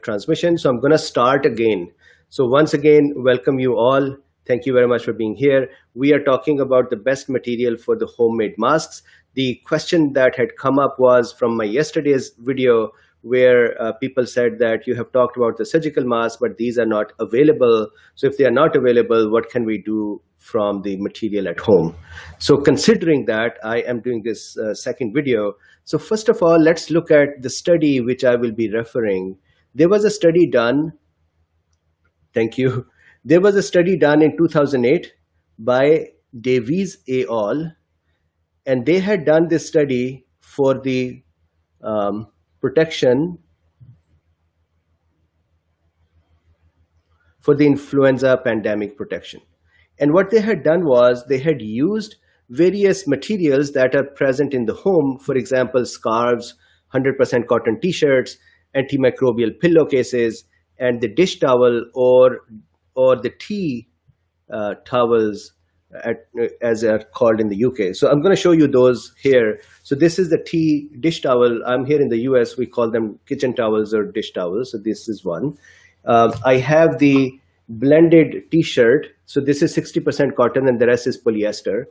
transmission. So I'm going to start again. So once again, welcome you all. Thank you very much for being here. We are talking about the best material for the homemade masks. The question that had come up was from my yesterday's video where people said that you have talked about the surgical masks, but these are not available. So if they are not available, what can we do from the material at home? So considering that, I am doing this second video. So first of all, let's look at the study which I will be referring. There was a study done, thank you. There was a study done in 2008 by Davies et al. And they had done this study for the protection for the influenza pandemic protection. And what they had done was they had used various materials that are present in the home, for example, scarves, 100% cotton t-shirts, antimicrobial pillowcases, and the dish towel or the tea towels as they are called in the UK. So I'm going to show you those here. So this is the tea dish towel. I'm here in the US. We call them kitchen towels or dish towels. So this is one. I have the blended t-shirt. So this is 60% cotton and the rest is polyester.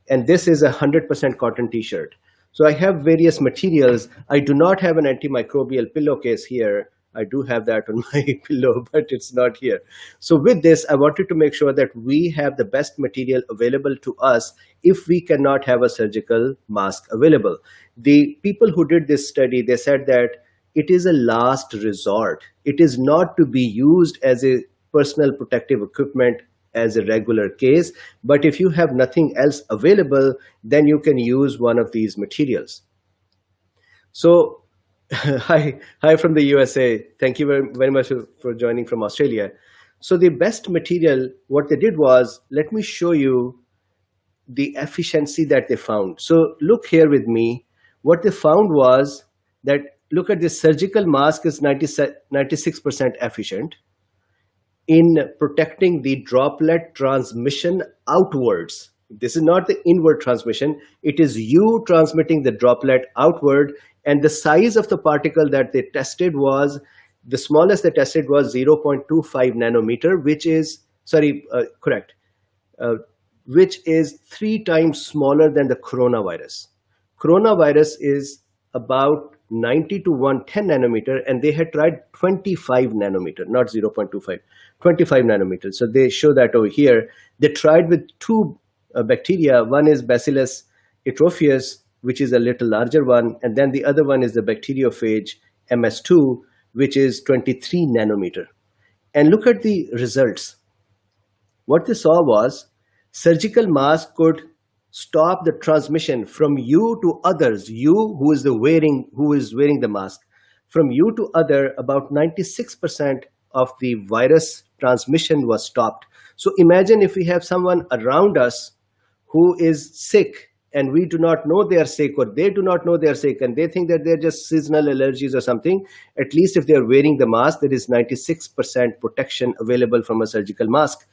And this is a 100% cotton t-shirt. So I have various materials. I do not have an antimicrobial pillowcase here. I do have that on my pillow, but it's not here. So with this, I wanted to make sure that we have the best material available to us if we cannot have a surgical mask available. The people who did this study, they said that it is a last resort. It is not to be used as a personal protective equipment as a regular case, but if you have nothing else available, then you can use one of these materials. So hi from the USA. Thank you very much for joining from Australia. So the best material, what they did was, let me show you the efficiency that they found. So look here with me. What they found was that, look at this surgical mask is 96% efficient in protecting the droplet transmission outwards. This is not the inward transmission. It is you transmitting the droplet outward. And the size of the particle that they tested was, the smallest they tested was 0.25 nanometer, which is, which is 3 times smaller than the coronavirus. Coronavirus is about 90 to 110 nanometer, and they had tried 25 nanometer, not 0.25, 25 nanometers. So they show that over here. They tried with 2 bacteria. One is bacillus atropheus, which is a little larger one, and then the other one is the bacteriophage MS2, which is 23 nanometer. And look at the results. What they saw was surgical mask could stop the transmission from you to others, you who is wearing the mask, from you to other. About 96% of the virus transmission was stopped. So imagine if we have someone around us who is sick and we do not know they are sick, or they do not know they are sick and they think that they're just seasonal allergies or something. At least if they're wearing the mask, there is 96% protection available from a surgical mask.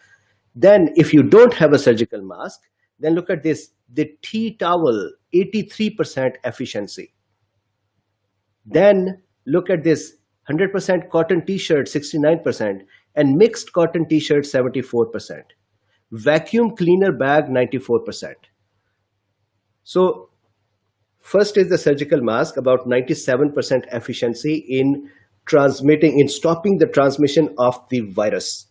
Then if you don't have a surgical mask, then look at this, the tea towel, 83% efficiency. Then look at this, 100% cotton t-shirt, 69%, and mixed cotton t-shirt, 74%. Vacuum cleaner bag, 94%. So first is the surgical mask, about 97% efficiency in stopping the transmission of the virus.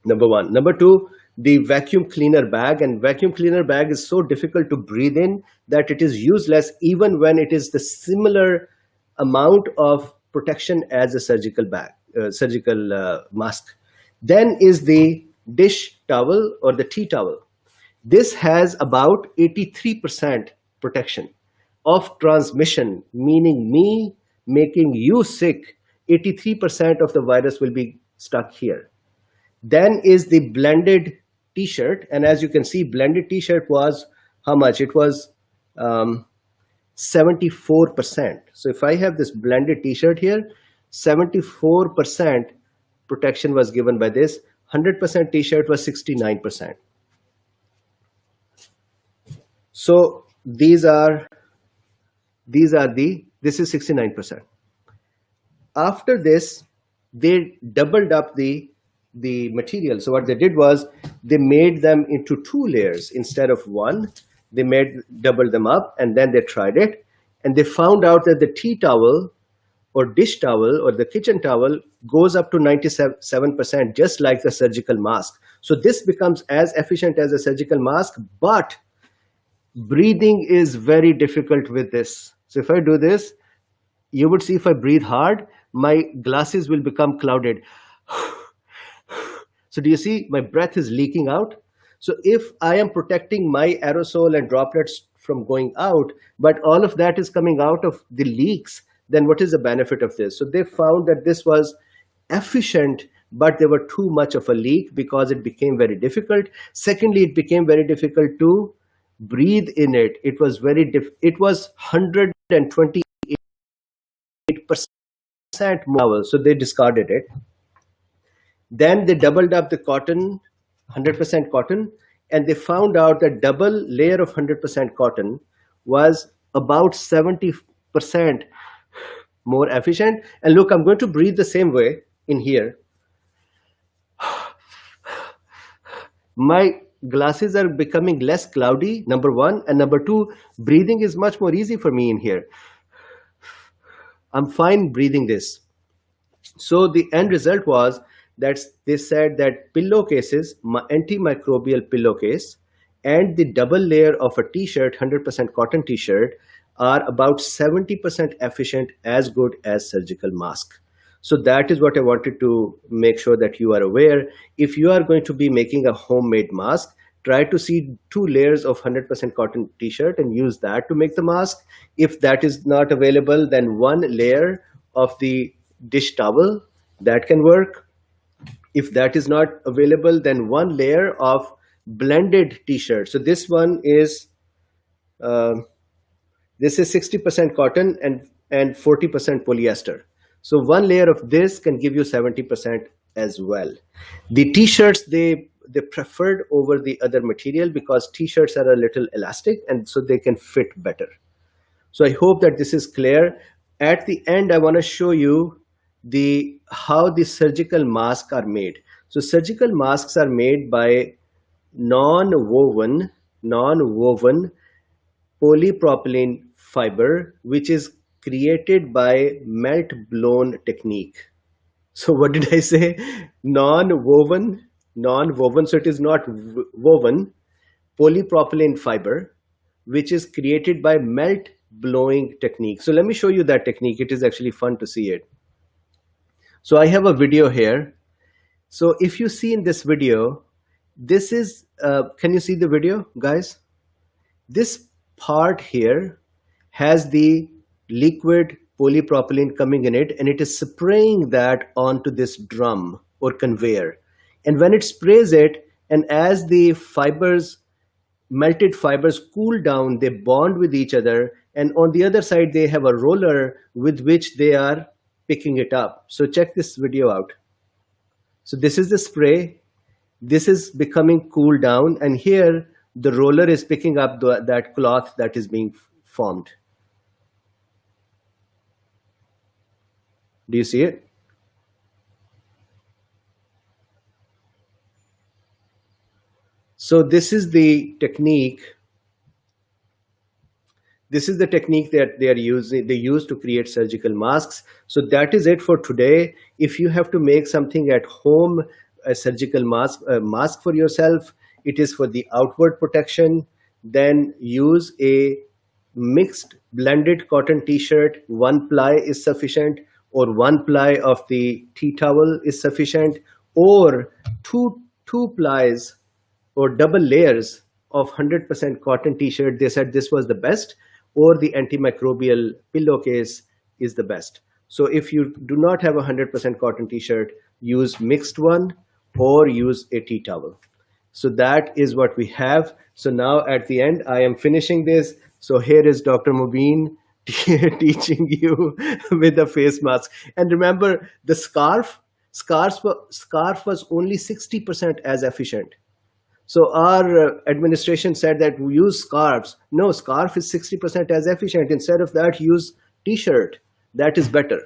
Number one. Number two, the vacuum cleaner bag. And vacuum cleaner bag is so difficult to breathe in that it is useless even when it is the similar amount of protection as a surgical mask. Then is the dish towel or the tea towel. This has about 83% protection of transmission, meaning me making you sick. 83% of the virus will be stuck here. Then is the blended t-shirt. And as you can see, blended t-shirt was how much? It was 74%. So if I have this blended t-shirt here, 74% protection was given by this. 100% t-shirt was 69%. So this is 69%. After this, they doubled up the material. So what they did was they made them into two layers instead of one. They doubled them up, and then they tried it, and they found out that the tea towel or dish towel or the kitchen towel goes up to 97%, just like the surgical mask. So this becomes as efficient as a surgical mask, but breathing is very difficult with this. So if I do this, you would see if I breathe hard, my glasses will become clouded. So do you see my breath is leaking out? So if I am protecting my aerosol and droplets from going out, but all of that is coming out of the leaks, then what is the benefit of this? So they found that this was efficient, but there were too much of a leak because it became very difficult. Secondly, it became very difficult to breathe in it. It was it was 128% more, so they discarded it. Then they doubled up the cotton, 100% cotton, and they found out that double layer of 100% cotton was about 70% more efficient. And look, I'm going to breathe the same way in here. My glasses are becoming less cloudy, number one, and number two, breathing is much more easy for me in here. I'm fine breathing this. So the end result was that they said that pillowcases, antimicrobial pillowcase, and the double layer of a t-shirt, 100% cotton t-shirt, are about 70% efficient, as good as surgical mask. So that is what I wanted to make sure that you are aware. If you are going to be making a homemade mask, try to see 2 layers of 100% cotton t-shirt and use that to make the mask. If that is not available, then 1 layer of the dish towel, that can work. If that is not available, then 1 layer of blended t-shirt. So this one is this is 60% cotton and 40% polyester. So 1 layer of this can give you 70% as well. The t-shirts, they preferred over the other material because t-shirts are a little elastic and so they can fit better. So I hope that this is clear. At the end, I want to show you how the surgical masks are made. So surgical masks are made by non-woven polypropylene fiber, which is created by melt blown technique. So what did I say? Non-woven. So it is not woven polypropylene fiber, which is created by melt blowing technique. So let me show you that technique. It is actually fun to see it. So I have a video here. So if you see in this video, this is, can you see the video, guys? This part here has the liquid polypropylene coming in it, and it is spraying that onto this drum or conveyor. And when it sprays it, and as the melted fibers cool down, they bond with each other. And on the other side, they have a roller with which they are picking it up. So check this video out. So this is the spray. This is becoming cool down. And here, the roller is picking up that cloth that is being formed. Do you see it? So this is the technique. This is the technique that they use to create surgical masks. So that is it for today. If you have to make something at home, a surgical mask for yourself, it is for the outward protection, then use a mixed blended cotton t-shirt. 1 ply is sufficient, or 1 ply of the tea towel is sufficient, or two plies or double layers of 100% cotton t-shirt. They said this was the best, or the antimicrobial pillowcase is the best. So if you do not have a 100% cotton t-shirt, use mixed one or use a tea towel. So that is what we have. So now at the end, I am finishing this. So here is Dr. Mubin teaching you with the face mask. And remember, the scarf was only 60% as efficient. So our administration said that we use scarves. No, scarf is 60% as efficient. Instead of that, use t-shirt. That is better.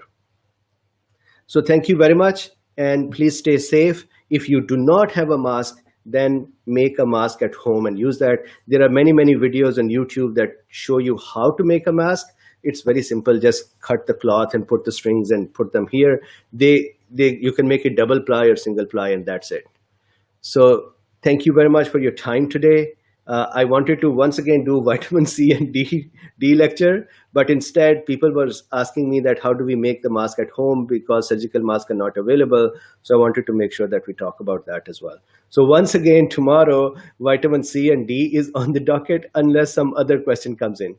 So thank you very much, and please stay safe. If you do not have a mask, then make a mask at home and use that. There are many, many videos on YouTube that show you how to make a mask. It's very simple. Just cut the cloth and put the strings and put them here. You can make it double ply or single ply, and that's it. So thank you very much for your time today. I wanted to once again do vitamin C and D lecture, but instead people were asking me that how do we make the mask at home because surgical masks are not available. So I wanted to make sure that we talk about that as well. So once again, tomorrow, vitamin C and D is on the docket unless some other question comes in.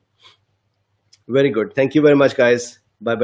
Very good. Thank you very much, guys. Bye-bye.